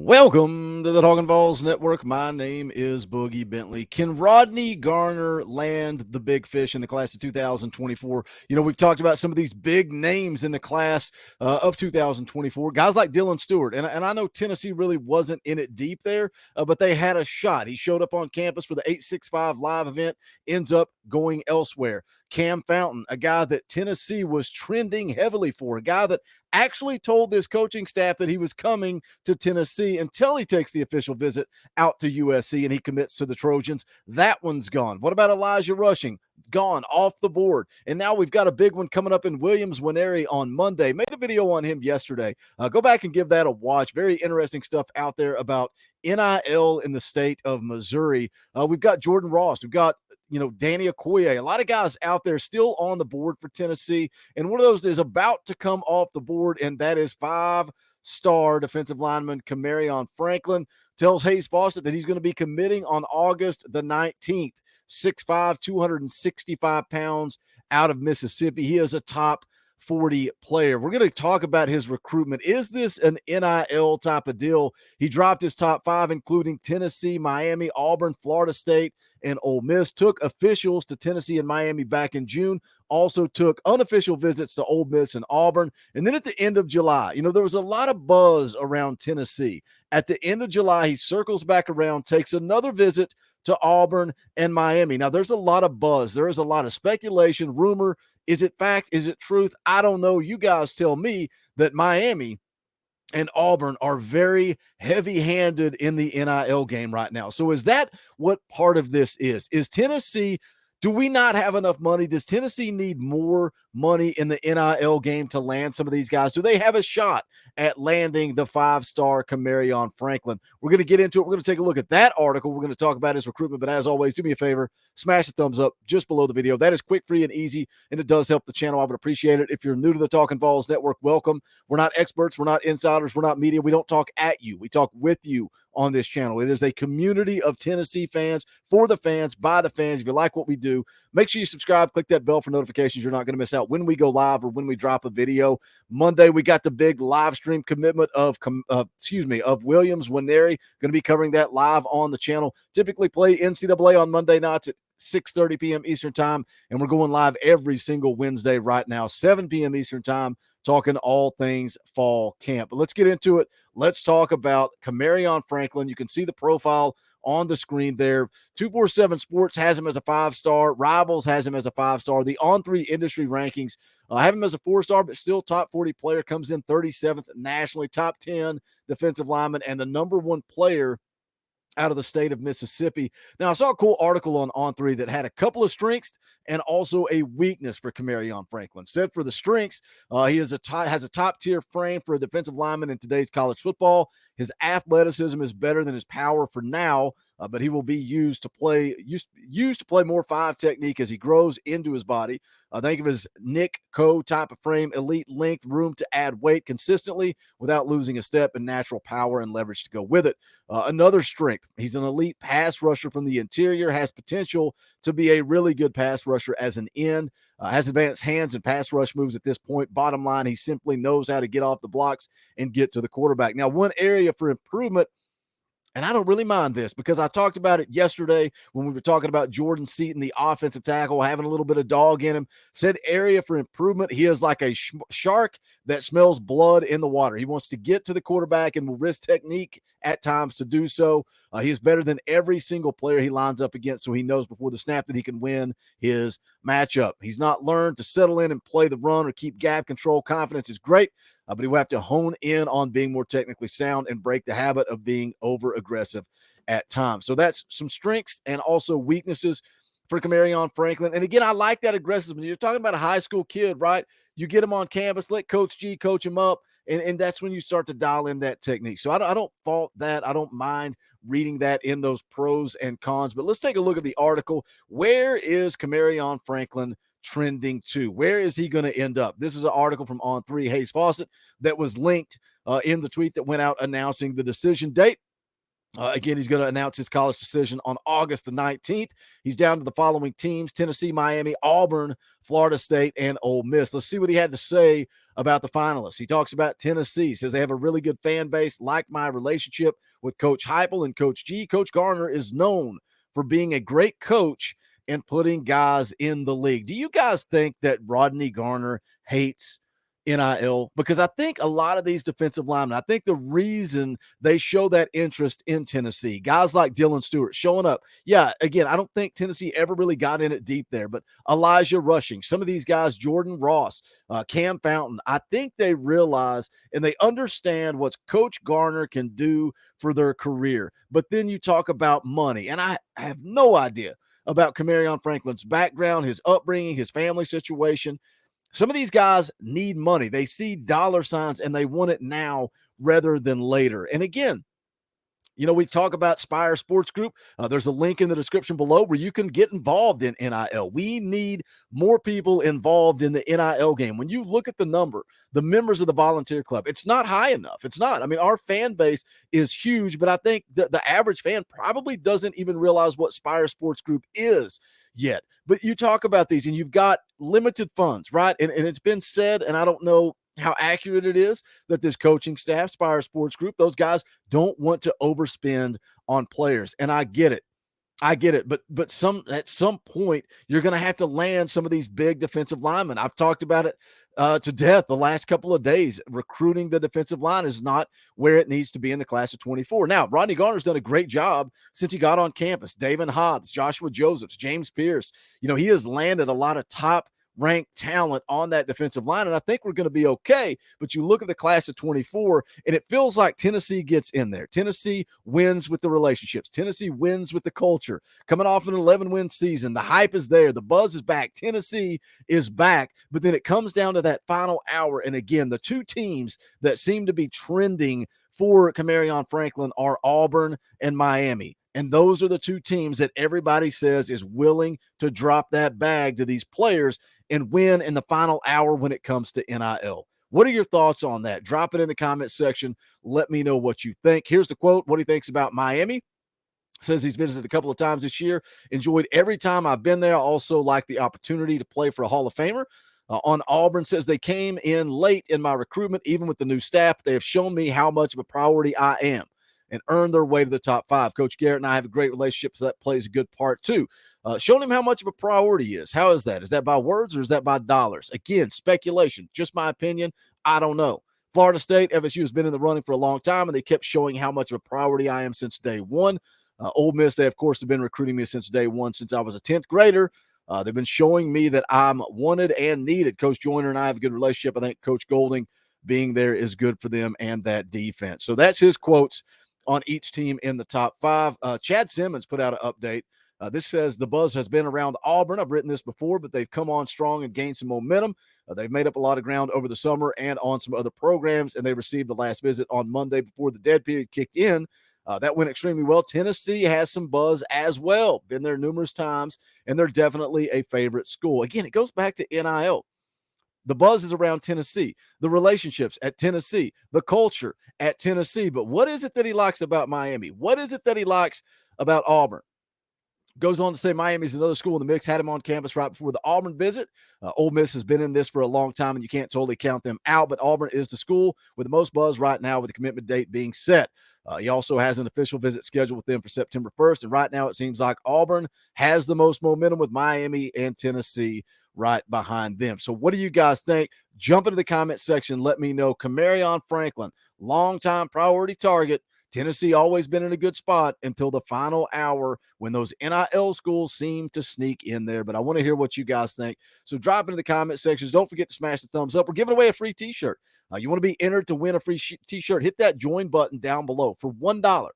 Welcome to the Talkin VAWLS Network. My name is Boogie Bentley. Can Rodney Garner land the big fish in the class of 2024? We've talked about some of these big names in the class of 2024. Guys like Dylan Stewart. And I know Tennessee really wasn't in it deep there, but they had a shot. He showed up on campus for the 865 live event, ends up going elsewhere. Cam Fountain, a guy that Tennessee was trending heavily for, a guy that actually told this coaching staff that he was coming to Tennessee until he takes the official visit out to USC and he commits to the Trojans. That one's gone. What about Elijah Rushing? Gone, off the board. And now we've got a big one coming up in Williams-Winery on Monday. Made a video on him yesterday. Go back and give that a watch. Very interesting stuff out there about NIL in the state of Missouri. We've got Jordan Ross. We've got Danny Okoye, a lot of guys out there still on the board for Tennessee. And one of those is about to come off the board, and that is five-star defensive lineman Camarion Franklin. Tells Hayes Fawcett that he's going to be committing on August the 19th. 6'5", 265 pounds out of Mississippi. He is a top 40 player. We're going to talk about his recruitment. Is this an NIL type of deal? He dropped his top five, including Tennessee, Miami, Auburn, Florida State, and Ole Miss. Took officials to Tennessee and Miami back in June. Also took unofficial visits to Ole Miss and Auburn. And then at the end of July, there was a lot of buzz around Tennessee. At the end of July, he circles back around, takes another visit to Auburn and Miami. Now, there's a lot of buzz. There is a lot of speculation, rumor. Is it fact? Is it truth? I don't know. You guys tell me that Miami and Auburn are very heavy-handed in the NIL game right now. So is that what part of this is? Is Tennessee, do we not have enough money? Does Tennessee need more money in the NIL game to land some of these guys? Do they have a shot at landing the five-star Camarion Franklin? We're going to get into it. We're going to take a look at that article. We're going to talk about his recruitment. But as always, do me a favor, smash the thumbs up just below the video. That is quick, free, and easy, and it does help the channel. I would appreciate it. If you're new to the Talkin VAWLS Network, welcome. We're not experts. We're not insiders. We're not media. We don't talk at you. We talk with you on this channel. It is a community of Tennessee fans, for the fans, by the fans. If you like what we do, make sure you subscribe, click that bell for notifications. You're not going to miss out when we go live or when we drop a video. Monday, we got the big live stream commitment of Williams-Winery. Going to be covering that live on the channel. Typically play NCAA on Monday nights at 6:30 p.m. Eastern time, and we're going live every single Wednesday right now, 7 p.m. Eastern time, talking all things fall camp. But let's get into it. Let's talk about Camarion Franklin. You can see the profile on the screen there. 247 Sports has him as a five-star. Rivals has him as a five-star. The On3 industry rankings have him as a four-star, but still top 40 player, comes in 37th nationally, top 10 defensive lineman, and the number one player out of the state of Mississippi. Now, I saw a cool article on On3 that had a couple of strengths and also a weakness for Camarion Franklin. Said for the strengths, he has a top-tier frame for a defensive lineman in today's college football. His athleticism is better than his power for now, but he will be used to play more five technique as he grows into his body. Think of his Nick Coe type of frame, elite length, room to add weight consistently without losing a step, and natural power and leverage to go with it. Another strength, he's an elite pass rusher from the interior, has potential to be a really good pass rusher as an end, has advanced hands and pass rush moves at this point. Bottom line, he simply knows how to get off the blocks and get to the quarterback. Now, one area for improvement, and I don't really mind this because I talked about it yesterday when we were talking about Jordan Seaton, the offensive tackle, having a little bit of dog in him. Said area for improvement, he is like a shark that smells blood in the water. He wants to get to the quarterback and will risk technique at times to do so. He is better than every single player he lines up against, so he knows before the snap that he can win his matchup. He's not learned to settle in and play the run or keep gap control. Confidence is great, but he will have to hone in on being more technically sound and break the habit of being over-aggressive at times. So that's some strengths and also weaknesses for Camarion Franklin. And again, I like that aggressiveness. You're talking about a high school kid, right? You get him on campus, let Coach G coach him up, and that's when you start to dial in that technique. So I don't fault that. I don't mind reading that in those pros and cons. But let's take a look at the article. Where is Camarion Franklin trending to? Where is he going to end up? This is an article from On3, Hayes Fawcett, that was linked in the tweet that went out announcing the decision date. Again, he's going to announce his college decision on August the 19th. He's down to the following teams: Tennessee, Miami, Auburn, Florida State, and Ole Miss. Let's see what he had to say about the finalists. He talks about Tennessee, says they have a really good fan base, like my relationship with Coach Heupel and Coach G. Coach Garner is known for being a great coach and putting guys in the league. Do you guys think that Rodney Garner hates NIL? Because I think a lot of these defensive linemen, I think the reason they show that interest in Tennessee, guys like Dylan Stewart showing up. Yeah, again, I don't think Tennessee ever really got in it deep there, but Elijah Rushing, some of these guys, Jordan Ross, Cam Fountain, I think they realize and they understand what Coach Garner can do for their career. But then you talk about money, and I have no idea about Camarion Franklin's background, his upbringing, his family situation. Some of these guys need money. They see dollar signs and they want it now rather than later. And again, we talk about Spire Sports Group. There's a link in the description below where you can get involved in NIL. We need more people involved in the NIL game. When you look at the number, the members of the volunteer club, it's not high enough. It's not. I mean, our fan base is huge, but I think the average fan probably doesn't even realize what Spire Sports Group is yet. But you talk about these and you've got limited funds, right? And it's been said, and I don't know how accurate it is, that this coaching staff, Spire Sports Group, those guys don't want to overspend on players. And I get it. But at some point, you're going to have to land some of these big defensive linemen. I've talked about it to death the last couple of days. Recruiting the defensive line is not where it needs to be in the class of 24. Now, Rodney Garner's done a great job since he got on campus. David Hobbs, Joshua Josephs, James Pierce. He has landed a lot of top ranked talent on that defensive line, and I think we're going to be okay. But you look at the class of 24, and it feels like Tennessee gets in there. Tennessee wins with the relationships. Tennessee wins with the culture. Coming off an 11-win season, the hype is there. The buzz is back. Tennessee is back. But then it comes down to that final hour, and again, the two teams that seem to be trending for Camarion Franklin are Auburn and Miami. And those are the two teams that everybody says is willing to drop that bag to these players and win in the final hour when it comes to NIL. What are your thoughts on that? Drop it in the comment section. Let me know what you think. Here's the quote, what he thinks about Miami. Says he's visited a couple of times this year. Enjoyed every time I've been there. I also like the opportunity to play for a Hall of Famer. On Auburn, says they came in late in my recruitment, even with the new staff. They have shown me how much of a priority I am and earned their way to the top 5. Coach Garrett and I have a great relationship, so that plays a good part too. Showing him how much of a priority he is. How is that? Is that by words or is that by dollars? Again, speculation. Just my opinion. I don't know. Florida State, FSU has been in the running for a long time, and they kept showing how much of a priority I am since day one. Ole Miss, they, of course, have been recruiting me since day one, since I was a 10th grader. They've been showing me that I'm wanted and needed. Coach Joyner and I have a good relationship. I think Coach Golding being there is good for them and that defense. So that's his quotes on each team in the top 5. Chad Simmons put out an update. This says the buzz has been around Auburn. I've written this before, but they've come on strong and gained some momentum. They've made up a lot of ground over the summer and on some other programs, and they received the last visit on Monday before the dead period kicked in. That went extremely well. Tennessee has some buzz as well. Been there numerous times, and they're definitely a favorite school. Again, it goes back to NIL. The buzz is around Tennessee, the relationships at Tennessee, the culture at Tennessee. But what is it that he likes about Miami? What is it that he likes about Auburn? Goes on to say Miami's another school in the mix. Had him on campus right before the Auburn visit. Ole Miss has been in this for a long time, and you can't totally count them out. But Auburn is the school with the most buzz right now, with the commitment date being set. He also has an official visit scheduled with them for September 1st. And right now it seems like Auburn has the most momentum, with Miami and Tennessee right behind them. So what do you guys think? Jump into the comment section. Let me know. Camarion Franklin, longtime priority target. Tennessee always been in a good spot until the final hour when those NIL schools seem to sneak in there. But I want to hear what you guys think. So drop into the comment sections. Don't forget to smash the thumbs up. We're giving away a free t-shirt. You want to be entered to win a free t-shirt, hit that join button down below for $1.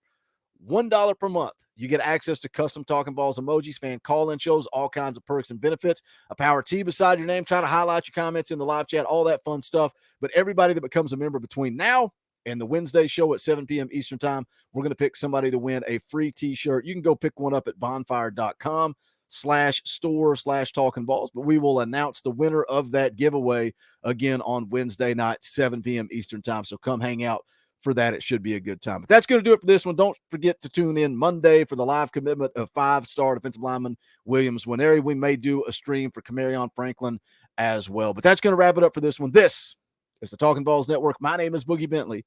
$1 per month. You get access to custom Talkin VAWLS emojis, fan call-in shows, all kinds of perks and benefits, a power T beside your name. Try to highlight your comments in the live chat, all that fun stuff. But everybody that becomes a member between now and the Wednesday show at 7 p.m. Eastern time, we're going to pick somebody to win a free t-shirt. You can go pick one up at bonfire.com/store/Talkin VAWLS, but we will announce the winner of that giveaway again on Wednesday night, 7 p.m. Eastern time. So come hang out for that, it should be a good time. But that's going to do it for this one. Don't forget to tune in Monday for the live commitment of 5-star defensive lineman Williams Winery. We may do a stream for Camarion Franklin as well. But that's going to wrap it up for this one. This is the Talkin VAWLS Network. My name is Boogie Bentley.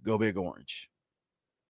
Go Big Orange.